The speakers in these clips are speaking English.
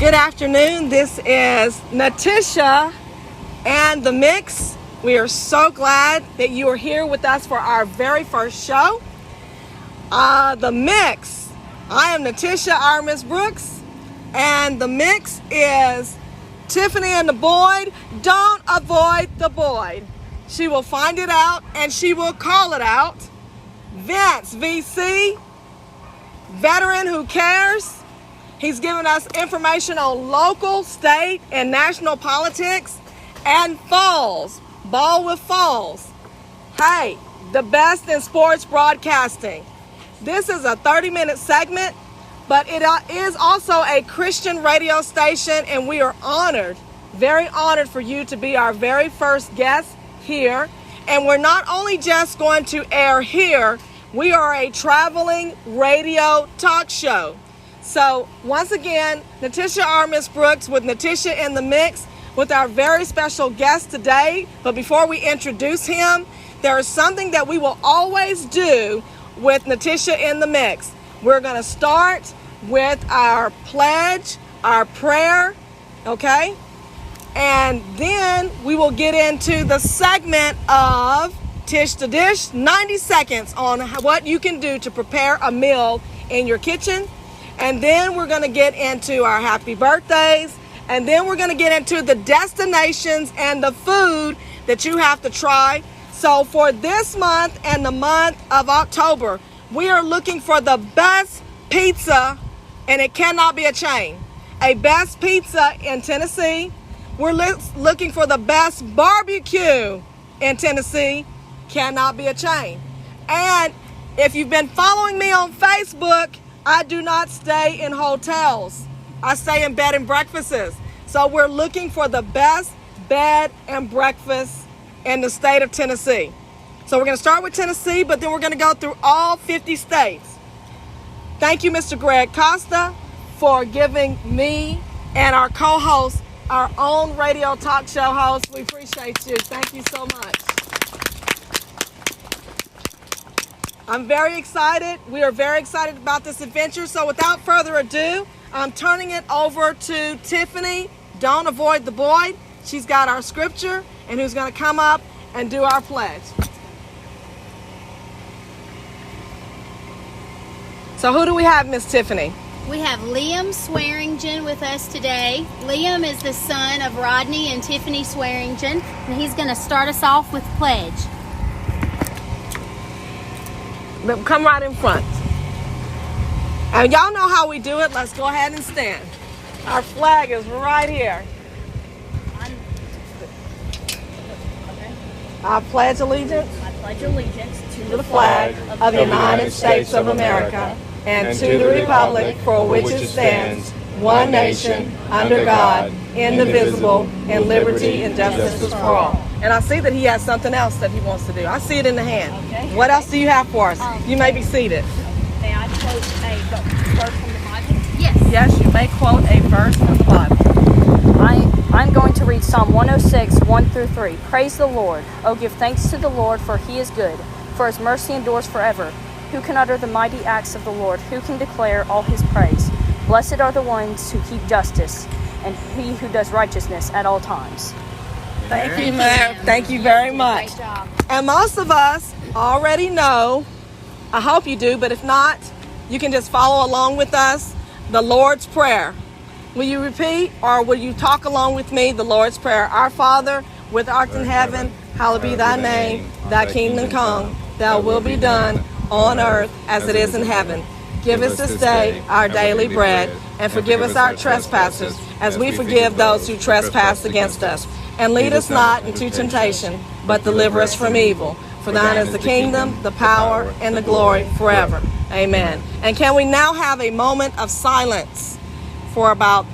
Good afternoon. This is Natisha and The Mix. We are so glad that you are here with us for our very first show. The Mix. I am Natisha, our Miss Brooks, and The Mix is Tiffany and the Boyd. Don't avoid the Boyd. She will find it out and she will call it out. Vince, VC, veteran who cares. He's given us information on local, state, and national politics and falls. Ball with falls. Hey, the best in sports broadcasting. This is a 30-minute segment, but it is also a Christian radio station, and we are honored, very honored for you to be our very first guest here. And we're not only just going to air here, we are a traveling radio talk show. So once again, Natisha R. Miss Brooks with Natisha in the Mix with our very special guest today. But before we introduce him, there is something that we will always do with Natisha in the Mix. We're going to start with our pledge, our prayer, okay? And then we will get into the segment of Tish to Dish, 90 seconds on what you can do to prepare a meal in your kitchen. And then we're going to get into our happy birthdays. And then we're going to get into the destinations and the food that you have to try. So for this month and the month of October, we are looking for the best pizza, and it cannot be a chain. A best pizza in Tennessee. We're looking for the best barbecue in Tennessee. Cannot be a chain. And if you've been following me on Facebook, I do not stay in hotels. I stay in bed and breakfasts. So we're looking for the best bed and breakfast in the state of Tennessee. So we're going to start with Tennessee, but then we're going to go through all 50 states. Thank you, Mr. Greg Costa, for giving me and our co-host our own radio talk show host. We appreciate you. Thank you so much. I'm very excited. We are very excited about this adventure. So without further ado, I'm turning it over to Tiffany. Don't avoid the Boyd. She's got our scripture and who's going to come up and do our pledge. So who do we have, Miss Tiffany? We have Liam Swearingen with us today. Liam is the son of Rodney and Tiffany Swearingen, and he's going to start us off with pledge. Come right in front. And y'all know how we do it. Let's go ahead and stand. Our flag is right here. I pledge allegiance. I pledge allegiance to the flag of the United States of America and to the republic for which it stands, one nation, under God, indivisible, and liberty and justice for all. And I see that he has something else that he wants to do. I see it in the hand. Okay. What else do you have for us? You may be seated. May I quote a verse from the Bible? Yes. Yes, you may quote a verse from the Bible. I'm going to read Psalm 106, 1 through 3. Praise the Lord. Oh, give thanks to the Lord, for he is good, for his mercy endures forever. Who can utter the mighty acts of the Lord? Who can declare all his praise? Blessed are the ones who keep justice, and he who does righteousness at all times. Thank you, ma'am. Thank you very much. Great job. And most of us already know, I hope you do, but if not, you can just follow along with us, the Lord's Prayer. Will you repeat, or will you talk along with me, the Lord's Prayer? Our Father, which art in heaven, hallowed be thy name. Thy kingdom come, thy will be done on earth as it is in heaven. Give us this day our daily bread, and forgive us our trespasses, as we forgive those who trespass against us. And lead us not into temptation, but deliver us from evil. For thine is the kingdom, the power, and the glory forever. Amen. And can we now have a moment of silence for about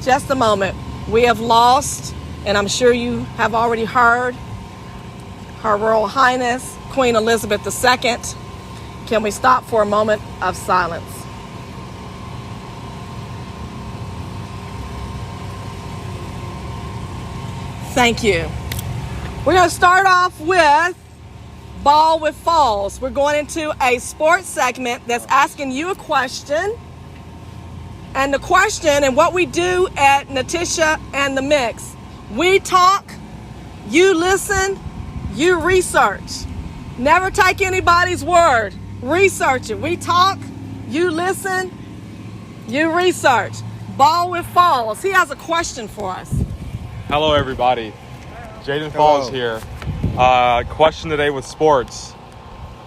just a moment? We have lost, and I'm sure you have already heard, Her Royal Highness, Queen Elizabeth II. Can we stop for a moment of silence? Thank you. We're going to start off with Ball with Falls. We're going into a sports segment that's asking you a question, And the question and what we do at Natisha and the Mix, we talk, you listen, you research. Never take anybody's word. Research it. We talk, you listen, you research. Ball with Falls. He has a question for us. Hello, everybody. Jaden Falls here. Question today with sports.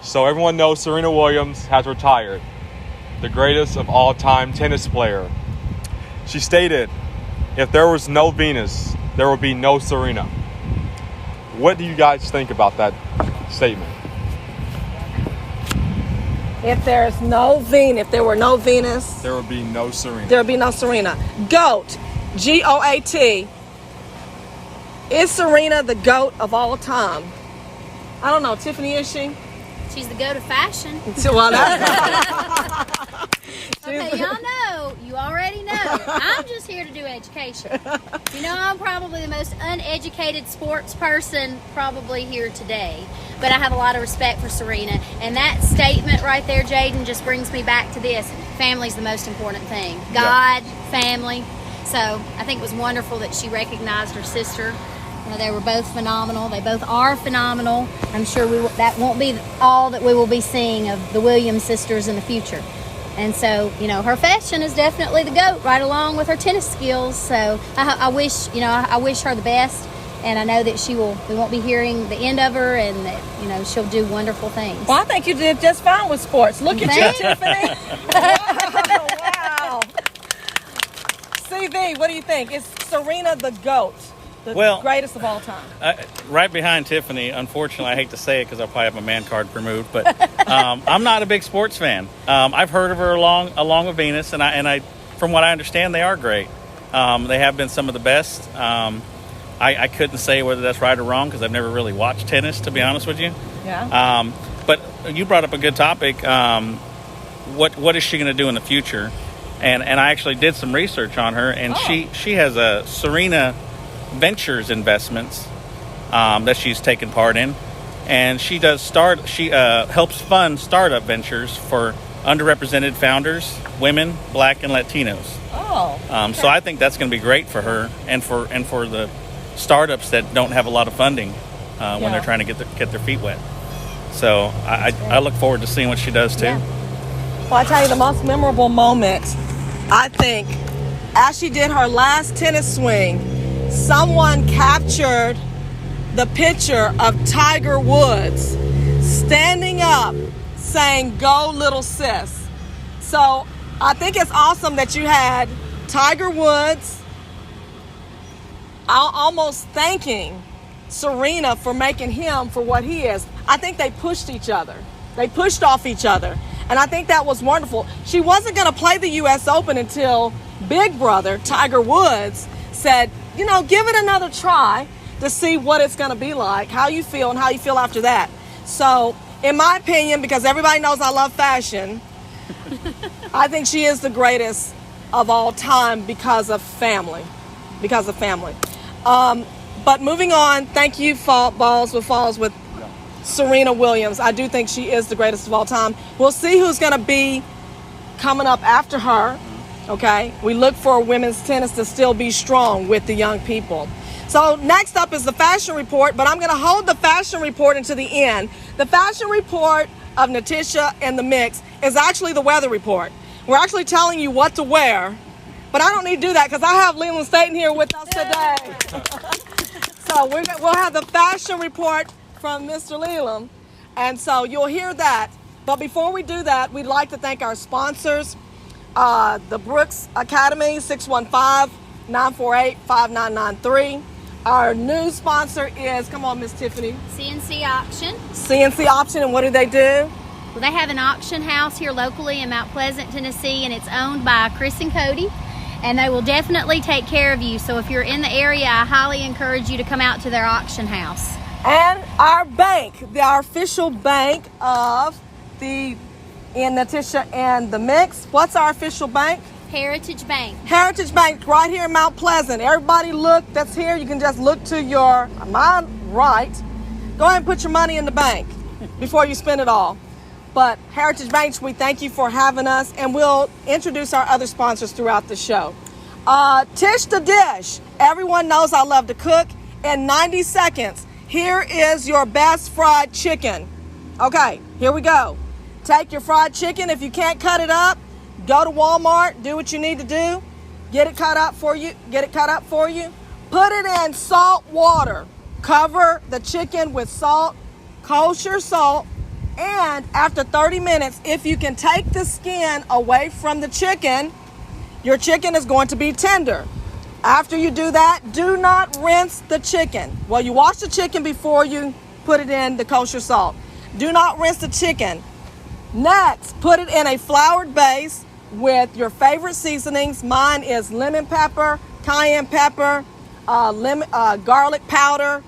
So everyone knows Serena Williams has retired, the greatest of all time tennis player. She stated, if there was no Venus, there would be no Serena. What do you guys think about that statement? If there were no Venus, There would be no Serena. there would be no Serena. GOAT, G-O-A-T. Is Serena the GOAT of all time? I don't know. Tiffany, is she? She's the go to fashion. Well, that's Okay, y'all know, you already know, I'm just here to do education. You know, I'm probably the most uneducated sports person probably here today, but I have a lot of respect for Serena. And that statement right there, Jaden, just brings me back to this. Family's the most important thing. God, family. So I think it was wonderful that she recognized her sister. You know, they were both phenomenal. They both are phenomenal. I'm sure that won't be all that we will be seeing of the Williams sisters in the future. And so, you know, her fashion is definitely the GOAT, right along with her tennis skills. So I wish her the best. And I know that we won't be hearing the end of her, and that, you know, she'll do wonderful things. Well, I think you did just fine with sports. Look at Thank you, Tiffany. Wow. CV, what do you think? Is Serena the GOAT? The greatest of all time? Right behind Tiffany. Unfortunately, I hate to say it because I'll probably have my man card removed, but I'm not a big sports fan. I've heard of her along with Venus, and I, from what I understand, they are great. They have been some of the best. I couldn't say whether that's right or wrong because I've never really watched tennis, to be honest with you. Yeah. But you brought up a good topic. What is she going to do in the future? And I actually did some research on her, and she has a Serena Ventures investments that she's taken part in, and she helps fund startup ventures for underrepresented founders, women, Black, and Latinos. Okay. So I think that's going to be great for her and for the startups that don't have a lot of funding when they're trying to get their feet wet. So I look forward to seeing what she does too. Yeah. Well, I tell you, the most memorable moment, I think, as she did her last tennis swing, someone captured the picture of Tiger Woods standing up saying, "Go little sis." So I think it's awesome that you had Tiger Woods almost thanking Serena for making him for what he is. I think they pushed each other. They pushed off each other. And I think that was wonderful. She wasn't going to play the U.S. Open until big brother, Tiger Woods, said, you know, give it another try to see what it's going to be like, how you feel and how you feel after that. So, in my opinion, because everybody knows I love fashion, I think she is the greatest of all time because of family. Because of family. But moving on, thank you, Balls with Falls with Serena Williams. I do think she is the greatest of all time. We'll see who's going to be coming up after her. Okay, we look for women's tennis to still be strong with the young people. So next up is the fashion report, but I'm going to hold the fashion report until the end. The fashion report of Natisha and the Mix is actually the weather report. We're actually telling you what to wear, but I don't need to do that because I have Lelon Staton here with us today. So we'll have the fashion report from Mr. Lelon, and so you'll hear that. But before we do that, we'd like to thank our sponsors. The Brooks Academy, 615-948-5993. Our new sponsor is, come on, Miss Tiffany. CNC Auction. CNC Auction, and what do? Well, they have an auction house here locally in Mount Pleasant, Tennessee, and it's owned by Chris and Cody, and they will definitely take care of you. So if you're in the area, I highly encourage you to come out to their auction house. And our bank, our official bank of the in Natisha and the Mix. What's our official bank? Heritage Bank. Heritage Bank, right here in Mount Pleasant. Everybody look, that's here. You can just look to my right. Go ahead and put your money in the bank before you spend it all. But Heritage Bank, we thank you for having us, and we'll introduce our other sponsors throughout the show. Tish the Dish. Everyone knows I love to cook. In 90 seconds, here is your best fried chicken. Okay, here we go. Take your fried chicken. If you can't cut it up, go to Walmart, do what you need to do. Get it cut up for you. Put it in salt water. Cover the chicken with salt, kosher salt, and after 30 minutes, if you can take the skin away from the chicken, your chicken is going to be tender. After you do that, do not rinse the chicken. Well, you wash the chicken before you put it in the kosher salt. Do not rinse the chicken. Next, put it in a floured base with your favorite seasonings. Mine is lemon pepper, cayenne pepper, garlic powder,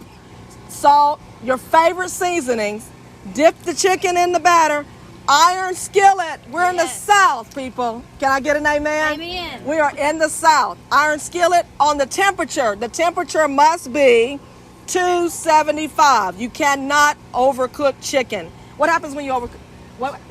salt, your favorite seasonings. Dip the chicken in the batter. Iron skillet. We're in the South, people. Can I get an amen? Amen. We are in the South. Iron skillet on the temperature. The temperature must be 275. You cannot overcook chicken. What happens when you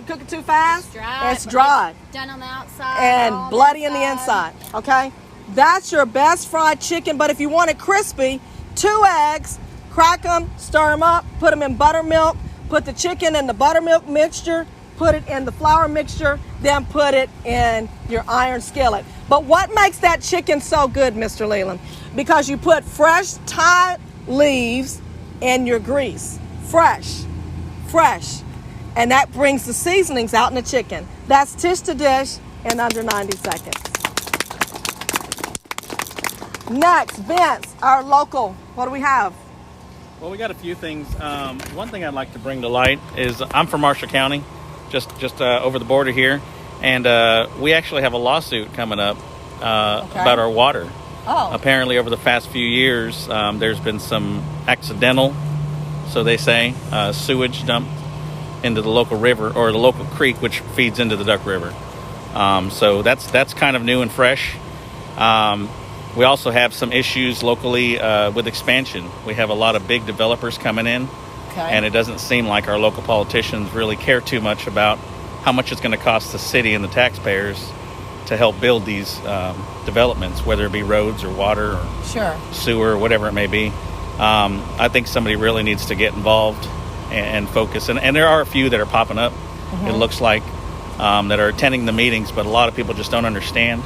cook it too fast? It's dry. Done on the outside. And bloody on the inside. Okay? That's your best fried chicken. But if you want it crispy, 2 eggs, crack them, stir them up, put them in buttermilk, put the chicken in the buttermilk mixture, put it in the flour mixture, then put it in your iron skillet. But what makes that chicken so good, Mr. Lelon? Because you put fresh thyme leaves in your grease. Fresh. And that brings the seasonings out in the chicken. That's Tish the Dish in under 90 seconds. Next, Vince, our local. What do we have? Well, we got a few things. One thing I'd like to bring to light is I'm from Marshall County, just over the border here, and we actually have a lawsuit coming up about our water. Oh. Apparently, over the past few years, there's been some accidental, so they say, sewage dumped into the local river or the local creek, which feeds into the Duck River. So that's kind of new and fresh. We also have some issues locally with expansion. We have a lot of big developers coming in, and it doesn't seem like our local politicians really care too much about how much it's going to cost the city and the taxpayers to help build these developments, whether it be roads or water or sewer or whatever it may be. I think somebody really needs to get involved and focus. And there are a few that are popping up, it looks like, that are attending the meetings, but a lot of people just don't understand.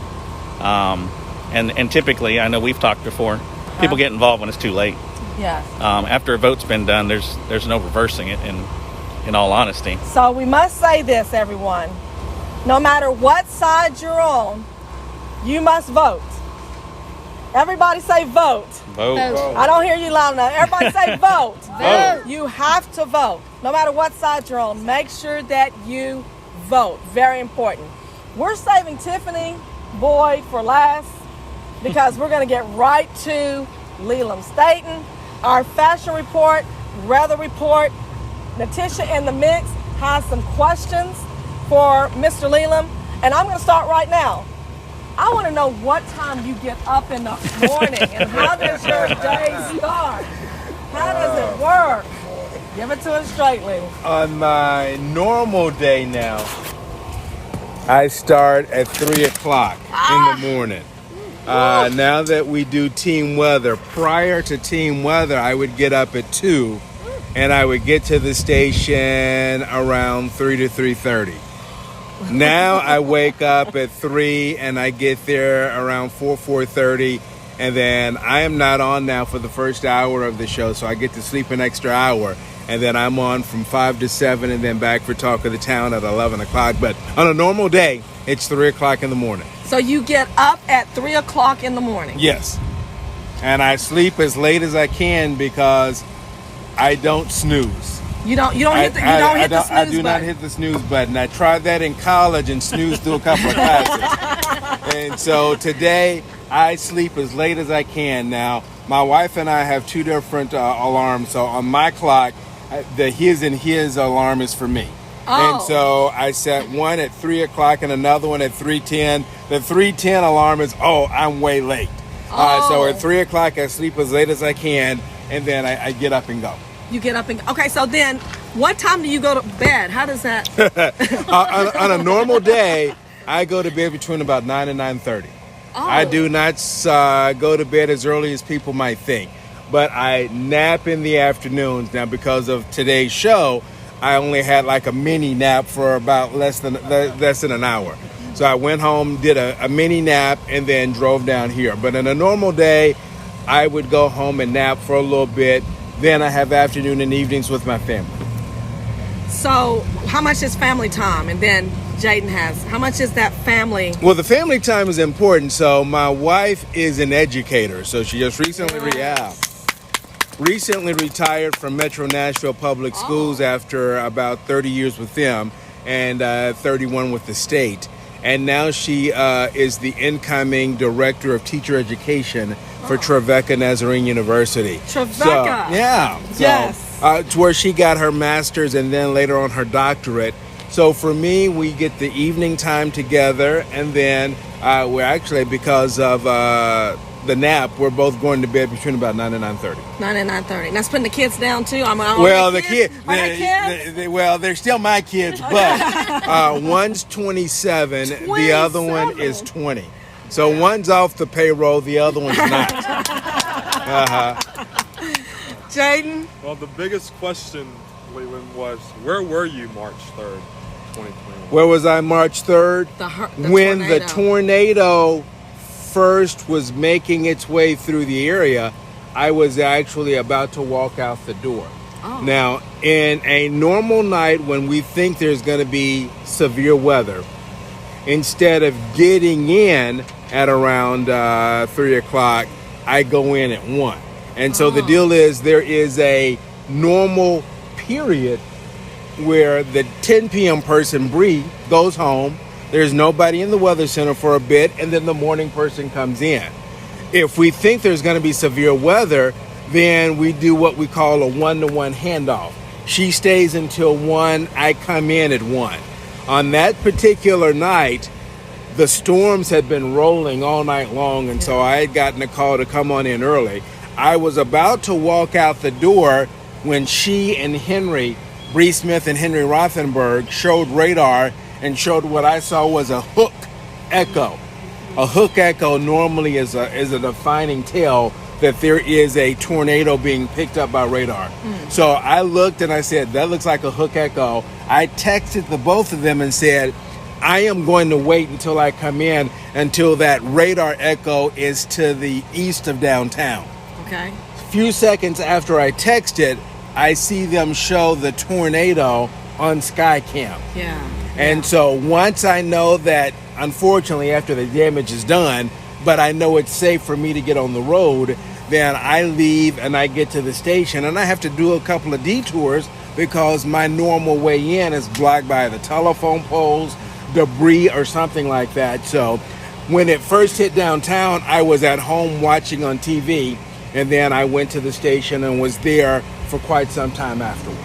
And typically, I know we've talked before, people get involved when it's too late. Yes. After a vote's been done, there's no reversing it, in all honesty. So we must say this, everyone. No matter what side you're on, you must vote. Everybody say vote. Vote. I don't hear you loud enough. Everybody say vote. Vote. You have to vote. No matter what side you're on, make sure that you vote. Very important. We're saving Tiffany Boyd for last because we're going to get right to Lelon Staton, our fashion report, weather report. Natisha in the mix has some questions for Mr. Lelon, and I'm going to start right now. I want to know what time you get up in the morning and how does your day start? How does it work? Give it to us straight, Lelon. On my normal day now, I start at 3 o'clock in the morning. Now that we do team weather, prior to team weather, I would get up at 2 and I would get to the station around 3 to 3:30. Now I wake up at 3 and I get there around 4:30, and then I am not on now for the first hour of the show, so I get to sleep an extra hour, and then I'm on from 5 to 7 and then back for Talk of the Town at 11 o'clock. But on a normal day, it's 3 o'clock in the morning. So you get up at 3 o'clock in the morning? Yes. And I sleep as late as I can because I don't snooze. You don't hit the snooze button. I do not hit the snooze button. I tried that in college and snoozed through a couple of classes. And so today I sleep as late as I can. Now, my wife and I have two different alarms. So on my clock, the his and his alarm is for me. Oh. And so I set one at 3 o'clock and another one at 3:10. The 3:10 alarm is, I'm way late. So at 3 o'clock, I sleep as late as I can, and then I get up and go. You get up and okay. So then, what time do you go to bed? How does that? On a normal day, I go to bed between about 9 and 9:30. I do not go to bed as early as people might think, but I nap in the afternoons. Now, because of today's show, I only had like a mini nap for about less than an hour. So I went home, did a mini nap, and then drove down here. But in a normal day, I would go home and nap for a little bit. Then I have afternoon and evenings with my family. So how much is family time? And then Jaden has, how much is that family? Well, the family time is important. So my wife is an educator. So she just recently retired from Metro Nashville Public Schools after about 30 years with them and 31 with the state. And now she is the incoming director of teacher education for Trevecca Nazarene University. Trevecca. Yes. To where she got her master's and then later on her doctorate. So for me, we get the evening time together, and then we're actually, because of the nap, we're both going to bed between about 9 and 9:30. 9 and 9:30. That's putting the kids down too. Well, the kids. Are they kids? Well, they're still my kids, but one's 27, the other one is 20. So one's off the payroll, the other one's not. Jaden? Well, the biggest question, Leland, was where were you March 3rd, 2021? Where was I March 3rd? When tornado. the tornado first was making its way through the area, I was actually about to walk out the door. Now, in a normal night when we think there's going to be severe weather, instead of getting in at around 3 o'clock, I go in at 1. And so the deal is there is a normal period where the 10 p.m. person, Bree, goes home. There's nobody in the weather center for a bit, and then the morning person comes in. If we think there's going to be severe weather, then we do what we call a 1-to-1 handoff. She stays until 1, I come in at 1. On that particular night, the storms had been rolling all night long, and so I had gotten a call to come on in early. I was about to walk out the door when she and Henry, Bree Smith and Henry Rothenberg, showed radar and showed what I saw was a hook echo. A hook echo normally is a defining tell that there is a tornado being picked up by radar. So I looked and I said, that looks like a hook echo. I texted the both of them and said, I am going to wait until I come in until that radar echo is to the east of downtown. Okay. A few seconds after I texted, I see them show the tornado on Skycam. Yeah. And so once I know that, unfortunately, after the damage is done, but I know it's safe for me to get on the road, then I leave and I get to the station, and I have to do a couple of detours because my normal way in is blocked by the telephone poles, debris, or something like that. So when it first hit downtown, I was at home watching on TV, and then I went to the station and was there for quite some time afterwards.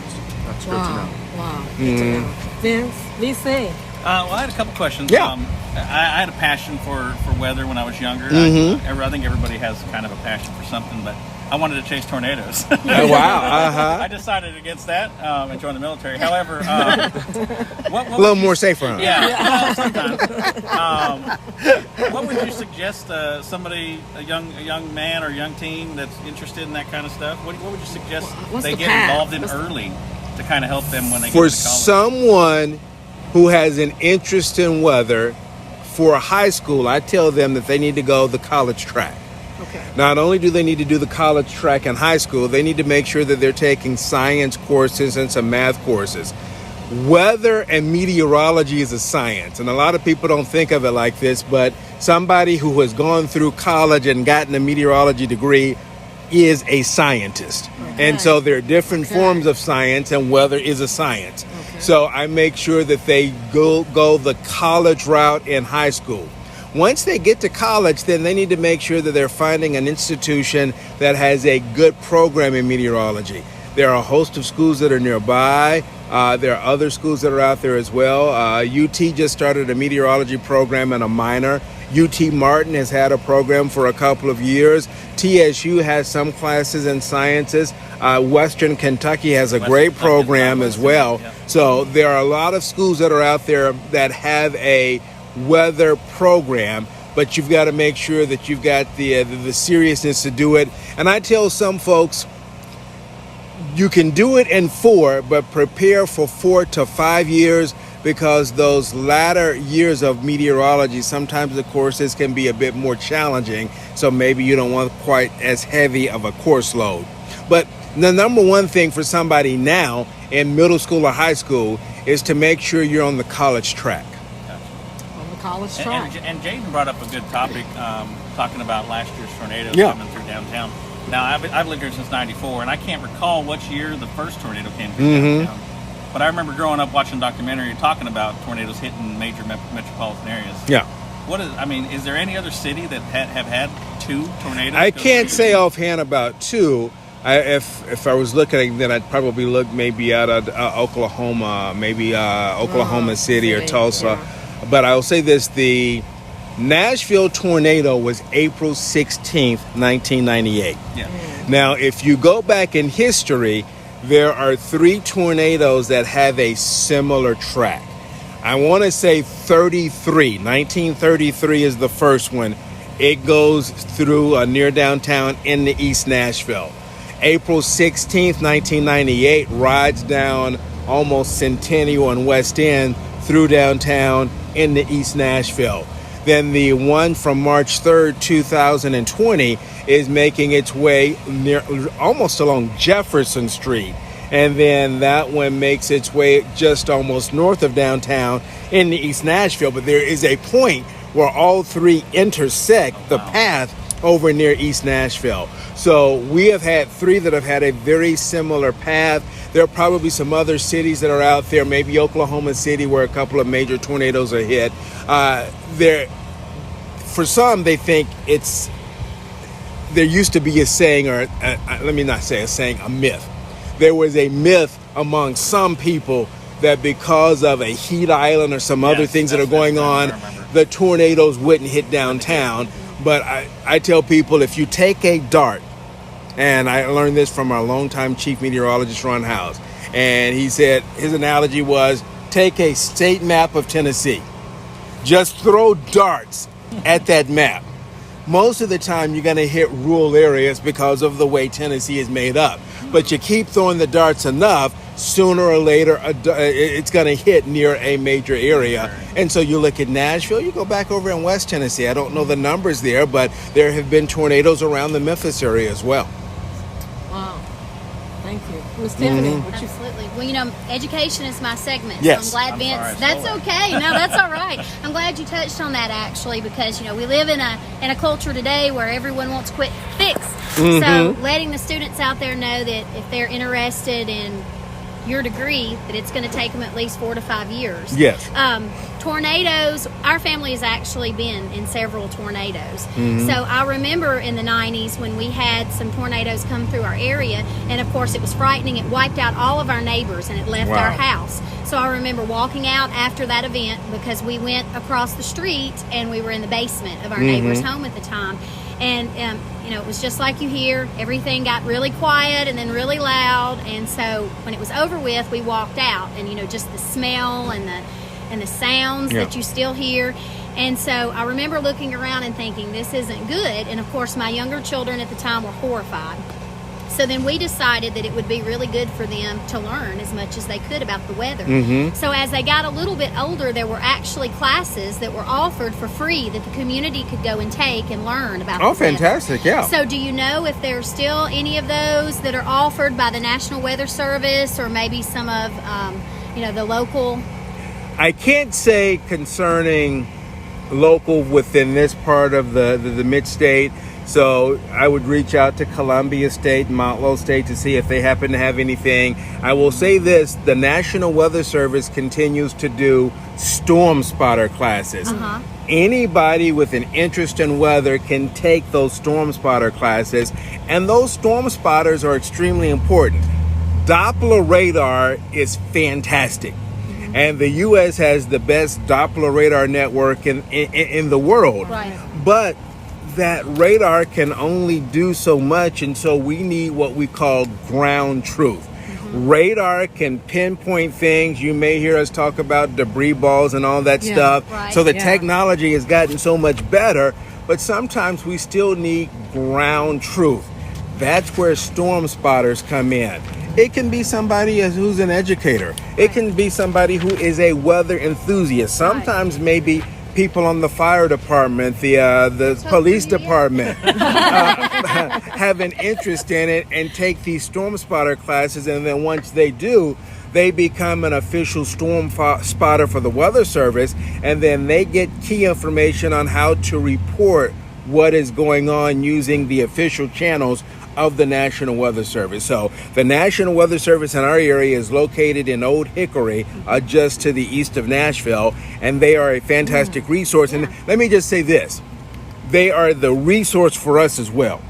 That's good to know. Wow. Good to know. Vince, VC. Well, I had a couple questions. Yeah. I had a passion for weather when I was younger. I think everybody has kind of a passion for something, but I wanted to chase tornadoes. Oh, wow. I decided against that and joined the military. However, A little more safer, huh? Yeah, sometimes. What would you suggest somebody, a young man or young teen that's interested in that kind of stuff? What would you suggest they get involved in early to kind of help them when they get to college? For someone who has an interest in weather, for high school, I tell them that they need to go the college track. Okay. Not only do they need to do the college track in high school, they need to make sure that they're taking science courses and some math courses. Weather and meteorology is a science, and a lot of people don't think of it like this, but somebody who has gone through college and gotten a meteorology degree is a scientist. Okay. And so there are different forms of science, and weather is a science. Okay. So I make sure that they go the college route in high school. Once they get to college, then they need to make sure that they're finding an institution that has a good program in meteorology. There are a host of schools that are nearby. There are other schools that are out there as well. UT just started a meteorology program and a minor UT Martin has had a program for a couple of years. TSU has some classes in sciences. Western Kentucky has a great program as well. Yeah. So there are a lot of schools that are out there that have a weather program, but you've got to make sure that you've got the seriousness to do it. And I tell some folks, you can do it in 4, but prepare for 4 to 5 years, because those latter years of meteorology, sometimes the courses can be a bit more challenging. So maybe you don't want quite as heavy of a course load. But the number one thing for somebody now in middle school or high school is to make sure you're on the college track. On the college track. And Jaden brought up a good topic, talking about last year's tornadoes Yeah. coming through downtown. Now, I've lived here since '94, and I can't recall which year the first tornado came through downtown. But I remember growing up watching a documentary talking about tornadoes hitting major metropolitan areas. Yeah. Is there any other city that have had 2 tornadoes? I can't say offhand about 2. If I was looking, then I'd probably look maybe out of Oklahoma, maybe Oklahoma City or Tulsa. Yeah. But I'll say this, the Nashville tornado was April 16th, 1998. Yeah. Now, if you go back in history, there are 3 tornadoes that have a similar track. I want to say 1933 is the first one. It goes through near downtown in the East Nashville. April 16th, 1998 rides down almost Centennial and West End through downtown in the East Nashville. Then the one from March 3rd, 2020 is making its way near almost along Jefferson Street. And then that one makes its way just almost north of downtown in the East Nashville. But there is a point where all 3 intersect the path over near East Nashville. So we have had 3 that have had a very similar path. There are probably some other cities that are out there, maybe Oklahoma City, where a couple of major tornadoes are hit. For some, they think there used to be a saying, or let me not say a saying, a myth. There was a myth among some people that because of a heat island or some other things that are going on, the tornadoes wouldn't hit downtown. But I tell people, if you take a dart, and I learned this from our longtime chief meteorologist, Ron House, and he said his analogy was, take a state map of Tennessee. Just throw darts at that map. Most of the time you're going to hit rural areas because of the way Tennessee is made up. But you keep throwing the darts enough, sooner or later it's going to hit near a major area. And so you look at Nashville, you go back over in West Tennessee. I don't know the numbers there, but there have been tornadoes around the Memphis area as well. Wow. Thank you. Miss Tiffany, what you... Absolutely. Well, education is my segment. Yes. So I'm glad Vince. That's okay. No, that's all right. I'm glad you touched on that actually, because we live in a culture today where everyone wants quick fix. So letting the students out there know that if they're interested in your degree, that it's going to take them at least 4 to 5 years. Yes. Tornadoes, our family has actually been in several tornadoes. So I remember in the 90s when we had some tornadoes come through our area, and of course it was frightening. It wiped out all of our neighbors and it left our house. So I remember walking out after that event, because we went across the street and we were in the basement of our neighbor's home at the time. And, it was just like you hear. Everything got really quiet and then really loud. And so when it was over with, we walked out, and, just the smell and the sounds that you still hear. And so I remember looking around and thinking, this isn't good. And of course, my younger children at the time were horrified. So then we decided that it would be really good for them to learn as much as they could about the weather. So as they got a little bit older, there were actually classes that were offered for free that the community could go and take and learn about the weather. Fantastic, yeah. So do you know if there's still any of those that are offered by the National Weather Service, or maybe some of, the local? I can't say concerning local within this part of the mid-state. So I would reach out to Columbia State and Mount Lowe State to see if they happen to have anything. I will say this, the National Weather Service continues to do storm spotter classes. Anybody with an interest in weather can take those storm spotter classes, and those storm spotters are extremely important. Doppler radar is fantastic. And the U.S. has the best Doppler radar network in the world. Right. But that radar can only do so much, and so we need what we call ground truth. Radar can pinpoint things. You may hear us talk about debris balls and all that stuff. Right. So the technology has gotten so much better, but sometimes we still need ground truth. That's where storm spotters come in. It can be somebody who's an educator. It can be somebody who is a weather enthusiast. Sometimes maybe people on the fire department, the police department have an interest in it and take these storm spotter classes, and then once they do, they become an official storm spotter for the Weather Service, and then they get key information on how to report what is going on using the official channels of the National Weather Service. So the National Weather Service in our area is located in Old Hickory, just to the east of Nashville, and they are a fantastic resource. And let me just say this, they are the resource for us as well.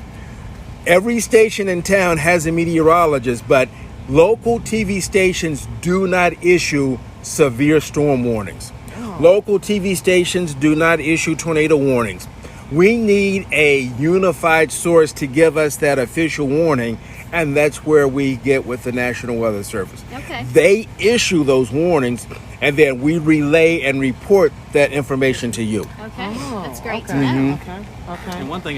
Every station in town has a meteorologist, but local TV stations do not issue severe storm warnings. Local TV stations do not issue tornado warnings. We need a unified source to give us that official warning, and that's where we get with the National Weather Service. Okay. They issue those warnings, and then we relay and report that information to you. Okay. That's great to know. And one thing,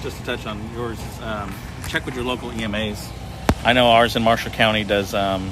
just to touch on yours, is check with your local EMAs. I know ours in Marshall County does some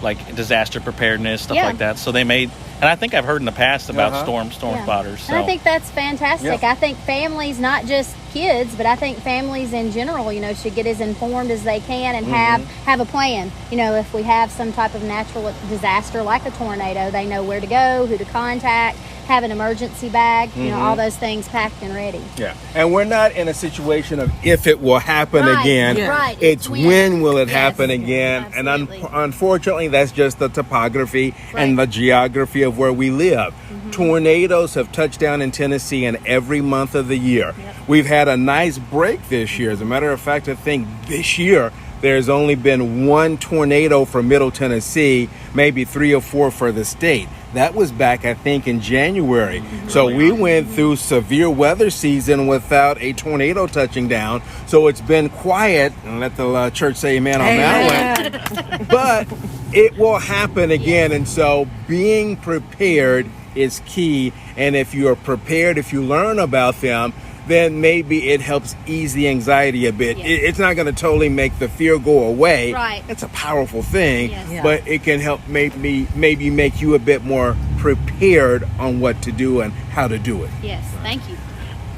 like disaster preparedness, stuff like that. So they made, and I think I've heard in the past about storm spotters. So. And I think that's fantastic. I think families, not just kids, but I think families in general, should get as informed as they can and have a plan. If we have some type of natural disaster like a tornado, they know where to go, who to contact, have an emergency bag, all those things packed and ready. Yeah. And we're not in a situation of if it will happen again. Yeah. Right. It's when will it happen again. Absolutely. And unfortunately, that's just the topography and the geography of where we live. Tornadoes have touched down in Tennessee in every month of the year. We've had a nice break this year. As a matter of fact, I think this year there's only been one tornado for Middle Tennessee, maybe 3 or 4 for the state. That was back, I think, in January. So we went through severe weather season without a tornado touching down. So it's been quiet, and let the church say amen on that one. But it will happen again. And so being prepared is key. And if you are prepared, if you learn about them, then maybe it helps ease the anxiety a bit. It's not going to totally make the fear go away. Right. It's a powerful thing, but it can help maybe make you a bit more prepared on what to do and how to do it. Yes, thank you.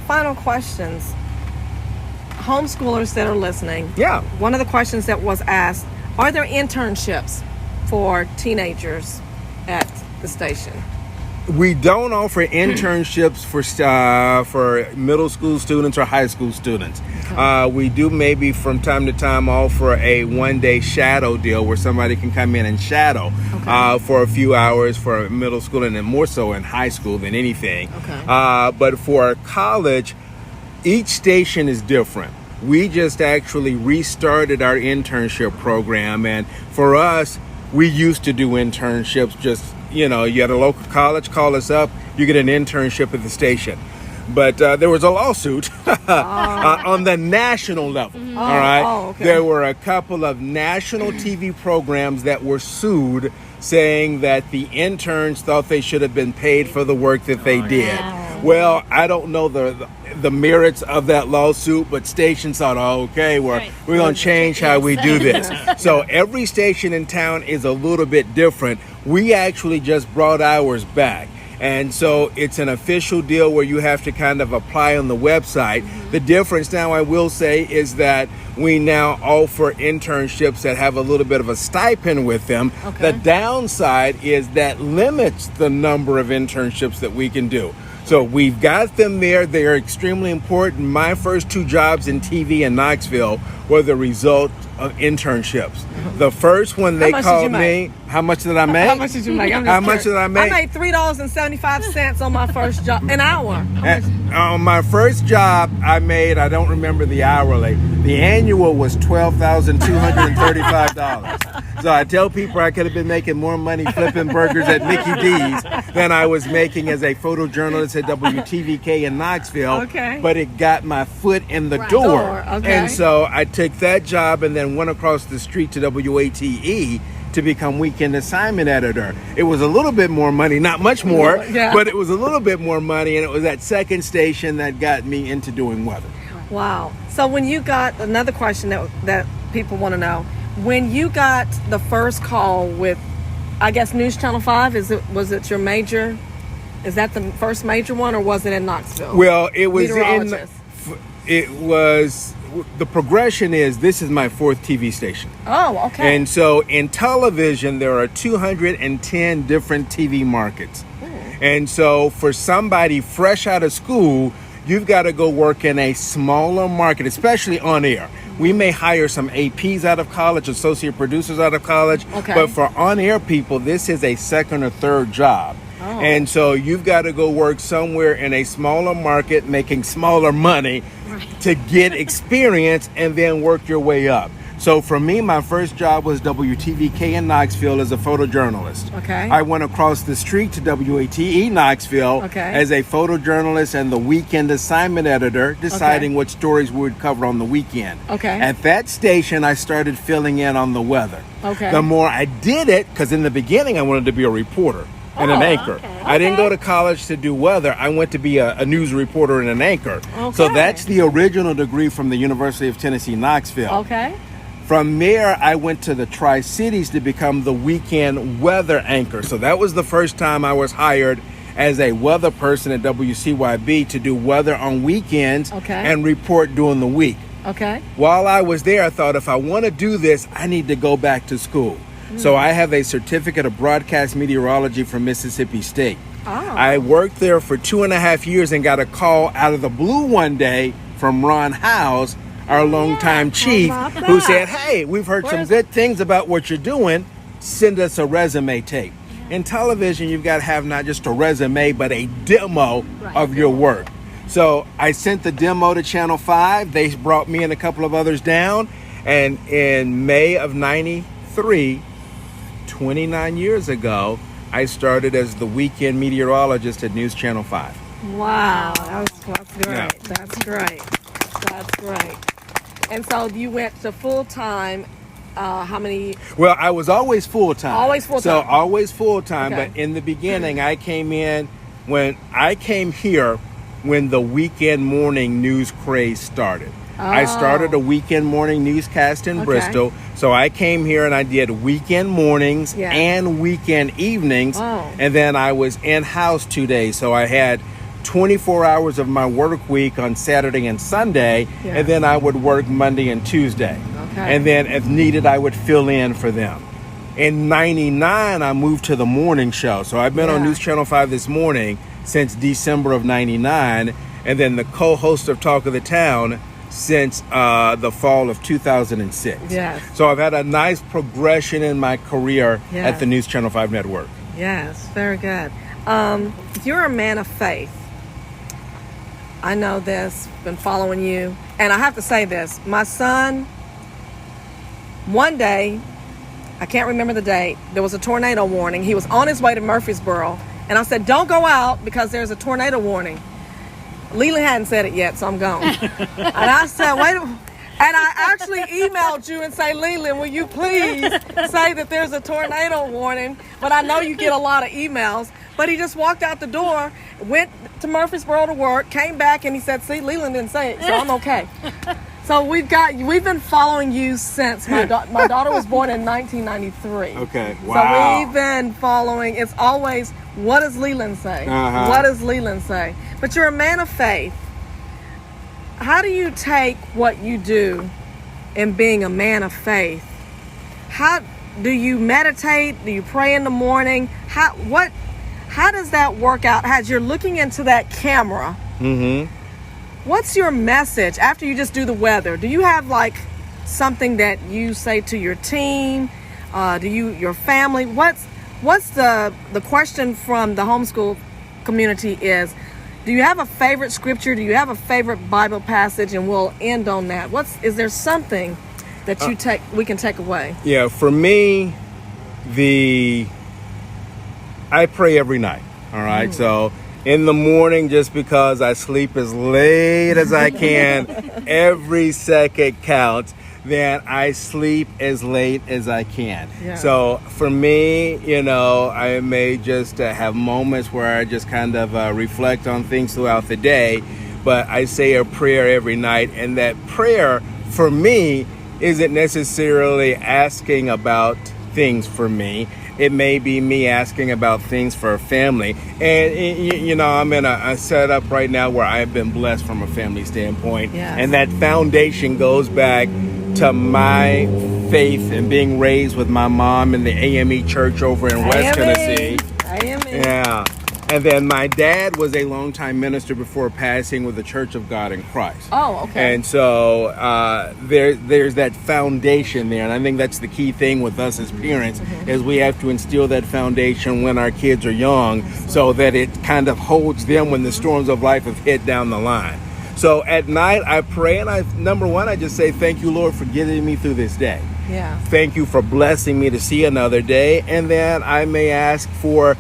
Final questions. Homeschoolers that are listening. Yeah. One of the questions that was asked, are there internships for teenagers at the station? We don't offer internships for middle school students or high school students. We do maybe from time to time offer a one-day shadow deal where somebody can come in and shadow for a few hours for middle school, and then more so in high school than anything. But for college, each station is different. We just actually restarted our internship program, and for us, we used to do internships just, you at a local college, call us up, you get an internship at the station. But there was a lawsuit on the national level, all right? There were a couple of national TV programs that were sued, saying that the interns thought they should have been paid for the work that they did. Well, I don't know the merits of that lawsuit, but stations thought, we're going to change how we do this. So every station in town is a little bit different. We actually just brought ours back. And so it's an official deal where you have to kind of apply on the website. The difference now, I will say, is that we now offer internships that have a little bit of a stipend with them. The downside is that limits the number of internships that we can do. So we've got them there. They are extremely important. My first 2 jobs in TV in Knoxville were the result of internships. The first one they called me. How much did I make? How much did you make? How much did I make? I made $3.75 on my first job, an hour. On my first job, I don't remember the hourly. The annual was $12,235. So I tell people I could have been making more money flipping burgers at Mickey D's than I was making as a photojournalist at WTVK in Knoxville. Okay. But it got my foot in the Right. door. Okay. And so I took that job and then went across the street to WATE to become weekend assignment editor. It was a little bit more money, not much more, Yeah. but it was a little bit more money, and it was that second station that got me into doing weather. Wow. So when you got another question that people want to know, when you got the first call with, I guess, News Channel 5, was it your major? Is that the first major one, or was it in Knoxville? Well, it was Meteorologist. the progression is this is my fourth TV station. Oh, okay. And so in television, there are 210 different TV markets. And so for somebody fresh out of school, you've got to go work in a smaller market, especially on air. We may hire some APs out of college, associate producers out of college, Okay. but for on-air people, this is a second or third job. Oh. And so you've got to go work somewhere in a smaller market, making smaller money to get experience and then work your way up. So for me, my first job was WTVK in Knoxville as a photojournalist. Okay. I went across the street to WATE Knoxville Okay. as a photojournalist and the weekend assignment editor, deciding Okay. what stories we would cover on the weekend. Okay. At that station, I started filling in on the weather. Okay. The more I did it, because in the beginning I wanted to be a reporter and an anchor. okay. I didn't go to college to do weather. I went to be a news reporter and an anchor. So Okay. that's the original degree from the University of Tennessee, Knoxville. Okay. From there, I went to the Tri-Cities to become the weekend weather anchor. So that was the first time I was hired as a weather person at WCYB to do weather on weekends Okay. and report during the week. Okay. While I was there, I thought if I want to do this, I need to go back to school. So I have a certificate of broadcast meteorology from Mississippi State. Oh. I worked there for 2.5 years and got a call out of the blue one day from Ron Howes, our longtime chief, about who that? said, "Hey, we've heard some good things about what you're doing. Send us a resume tape." In television, you've got to have not just a resume, but a demo of your work. So I sent the demo to Channel 5. They brought me and a couple of others down. And in May of 93, 29 years ago, I started as the weekend meteorologist at News Channel 5. Wow. That's great. Yeah. That's great. That's great. And so you went to full-time, how many? Well, I was always full-time. Always full-time. So always full-time, Okay. but in the beginning, I came in when I came here when the weekend morning news craze started. I started a weekend morning newscast in Okay. Bristol. So I came here and I did weekend mornings Yeah. and weekend evenings. Oh. And then I was in-house 2 days. So I had 24 hours of my work week on Saturday and Sunday. Yeah. And then I would work Monday and Tuesday. Okay. And then if needed, I would fill in for them. In 99, I moved to the morning show. So I've been on Yeah. News Channel 5 this morning since December of 99. And then the co-host of Talk of the Town since the fall of 2006. Yes. So I've had a nice progression in my career Yes. at the News Channel 5 network. Yes, very good. You're a man of faith. I know this, been following you. And I have to say this. My son, one day, I can't remember the date, there was a tornado warning. He was on his way to Murfreesboro. And I said, don't go out because there's a tornado warning. Leland hadn't said it yet, so I'm gone. And I said, wait a minute. And I actually emailed you and say, Leland, will you please say that there's a tornado warning? But I know you get a lot of emails. But he just walked out the door, went to Murfreesboro to work, came back, and he said, see, Leland didn't say it, so I'm okay. So we've been following you since my daughter was born in 1993. Okay, So wow. we've been following. It's always, what does Leland say? Uh-huh. What does Leland say? But you're a man of faith. How do you take what you do in being a man of faith? How do you meditate? Do you pray in the morning? How does that work out? As you're looking into that camera, what's your message after you just do the weather? Do you have like something that you say to your team? Your family? What's the question from the homeschool community is, do you have a favorite scripture? Do you have a favorite Bible passage? And we'll end on that. Is there something that we can take away? Yeah, for me, I pray every night. All right, so in the morning, just because I sleep as late as I can, every second counts. Then I sleep as late as I can. Yeah. So for me, I may just have moments where I just kind of reflect on things throughout the day, but I say a prayer every night, and that prayer for me isn't necessarily asking about things for me. It may be me asking about things for a family. And, I'm in a setup right now where I've been blessed from a family standpoint. Yes. And that foundation goes back to my faith and being raised with my mom in the AME church over in West Tennessee. AME. Yeah. And then my dad was a longtime minister before passing with the Church of God in Christ. Oh, okay. And so there's that foundation there. And I think that's the key thing with us as parents is we have to instill that foundation when our kids are young so that it kind of holds them when the storms of life have hit down the line. So at night I pray, and number one, I just say, thank you, Lord, for getting me through this day. Yeah. Thank you for blessing me to see another day. And then I may ask for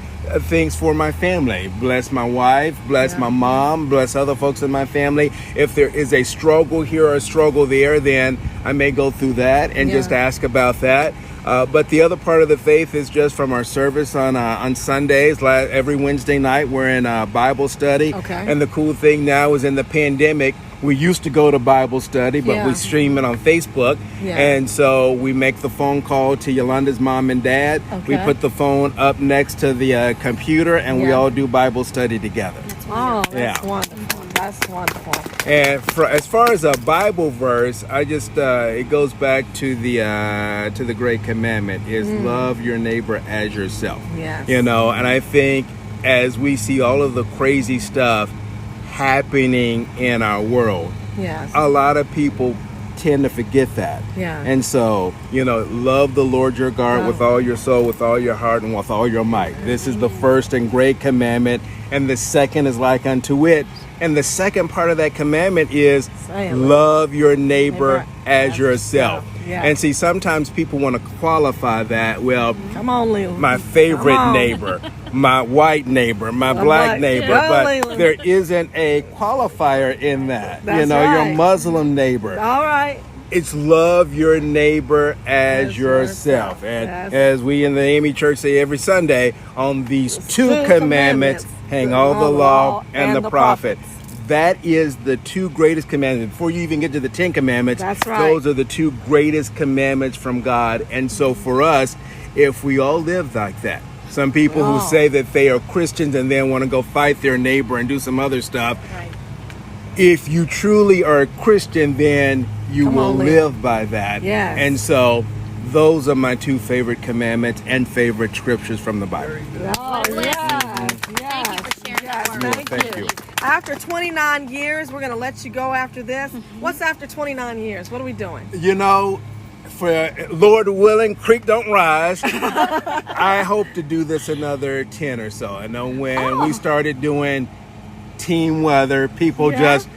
things for my family. Bless my wife, bless my mom, bless other folks in my family. If there is a struggle here or a struggle there, then I may go through that and just ask about that. But the other part of the faith is just from our service on Sundays. Every Wednesday night, we're in Bible study. Okay. And the cool thing now is in the pandemic, we used to go to Bible study, but we stream it on Facebook. Yeah. And so we make the phone call to Yolanda's mom and dad. Okay. We put the phone up next to the computer, and we all do Bible study together. Oh, that's Yeah. wonderful. That's wonderful. And as far as a Bible verse, I just it goes back to the great commandment is love your neighbor as yourself. Yes. And I think as we see all of the crazy stuff happening in our world, Yes. a lot of people tend to forget that. Yeah. And so, love the Lord your God with all your soul, with all your heart, and with all your might. This is the first and great commandment, and the second is like unto it. And the second part of that commandment is love your neighbor as yourself. Yeah. And see, sometimes people want to qualify that. Well, Come on, Lelon. my favorite neighbor, my white neighbor, my black neighbor, Go, but Lelon. there isn't a qualifier in that. That's your right. Muslim neighbor. All right. It's love your neighbor as yourself. And Yes. as we in the AME Church say every Sunday, on these two commandments hang all the law and the prophets. That is the two greatest commandments. Before you even get to the 10 commandments, That's right. those are the two greatest commandments from God. And so for us, if we all live like that, some people who say that they are Christians and then want to go fight their neighbor and do some other stuff, if you truly are a Christian, then you will live by that. Yes. And so those are my two favorite commandments and favorite scriptures from the Bible. Oh, yes. Thank you for sharing that word. Thank you. After 29 years, we're going to let you go after this. What's after 29 years? What are we doing? For Lord willing, creek don't rise. I hope to do this another 10 or so. I know when we started doing team weather, people just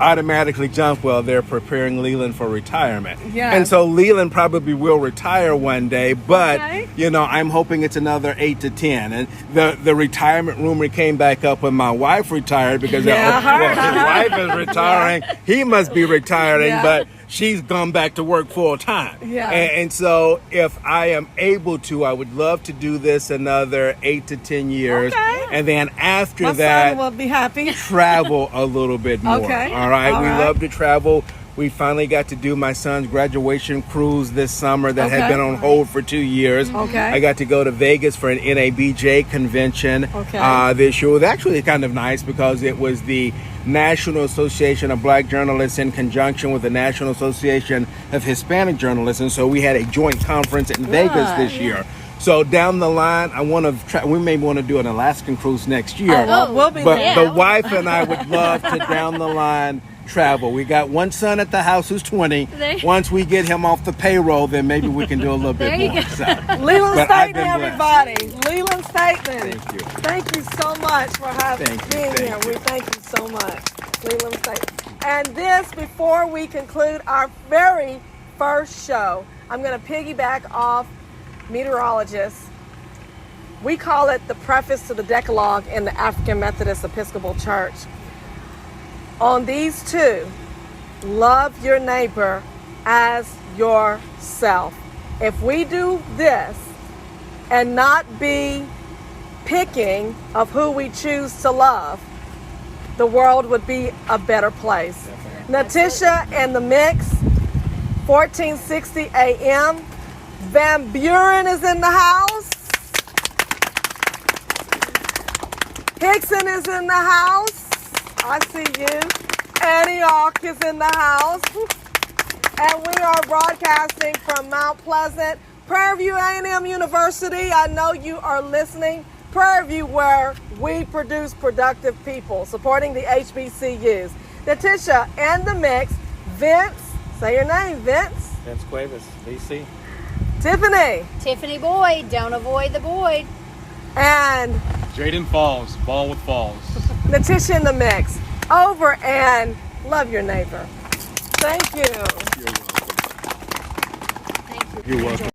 automatically jump, well, they're preparing Lelon for retirement. Yes. And so Lelon probably will retire one day, but Okay. I'm hoping it's another 8 to 10. And the retirement rumor came back up when my wife retired because his wife is retiring. He must be retiring, but she's gone back to work full time. Yeah. And so if I am able to, I would love to do this another 8 to 10 years. Okay. And then after My that, son will be happy. travel a little bit more. Okay. All right. All We right. love to travel. We finally got to do my son's graduation cruise this summer that had been on hold for 2 years. Okay. I got to go to Vegas for an NABJ convention this year. It was actually kind of nice because it was the National Association of Black Journalists in conjunction with the National Association of Hispanic Journalists. And so we had a joint conference in Vegas this year. So down the line, we may want to do an Alaskan cruise next year. We'll be But there. the wife and I would love to down the line travel. We got one son at the house who's 20. Once we get him off the payroll, then maybe we can do a little bit more. So, Leland but I've Staton, been everybody. Leland Staton. Thank you. Thank you so much for being here. Thank you. We thank you so much, Leland Staton. And this, before we conclude our very first show, I'm going to piggyback off Meteorologist. We call it the preface to the Decalogue in the African Methodist Episcopal Church. On these two, love your neighbor as yourself. If we do this and not be picking of who we choose to love, the world would be a better place. Natisha and the Mix, 1460 AM. Van Buren is in the house. Hickson is in the house. I see you. Antioch is in the house. And we are broadcasting from Mount Pleasant, Prairie View A&M University. I know you are listening. Prairie View, where we produce productive people, supporting the HBCUs. Natisha and the Mix. Vince, say your name, Vince. Vince Cuevas, VC. Tiffany Boyd, don't avoid the Boyd. and Jaden Falls, ball with Falls. Natisha in the Mix. Over and love your neighbor. Thank you. You're welcome.